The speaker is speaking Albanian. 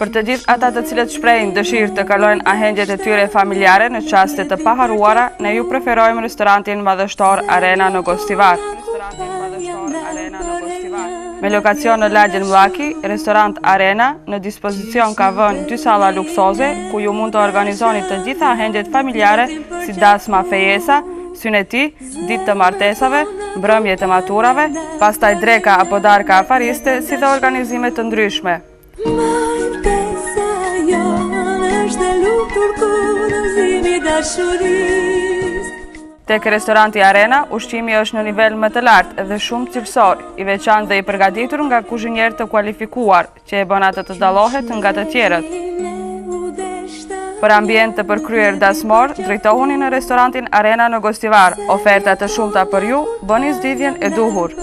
Për të gjithë ata të cilët shprehin dëshirë të kalojnë ahendjet e tyre familjare në çaste të paharruara, ne ju preferojmë restorantin madhështor Arena në Gostivar. Me lokacion në Lagjën Mllaki, restorant Arena në dispozicion ka vënë 2 salla luksoze ku ju mund të organizoni të gjitha ahendjet familjare si dasma fejesa, syneti, ditë të martesave, mbrëmje të maturave, pastaj dreka apo darka afariste, si dhe organizime të ndryshme. Tek restoranti Arena, ushqimi është në nivel më të lartë dhe shumë cilësor, i veçantë dhe i përgatitur nga kuzhinierë të kualifikuar, që e bën atë të dallohet nga të tjerët. Për ambient të përkryer dasmor, drejtohuni në restorantin Arena në Gostivar. Oferta të shumta për ju, bëni zgjidhjen e duhur.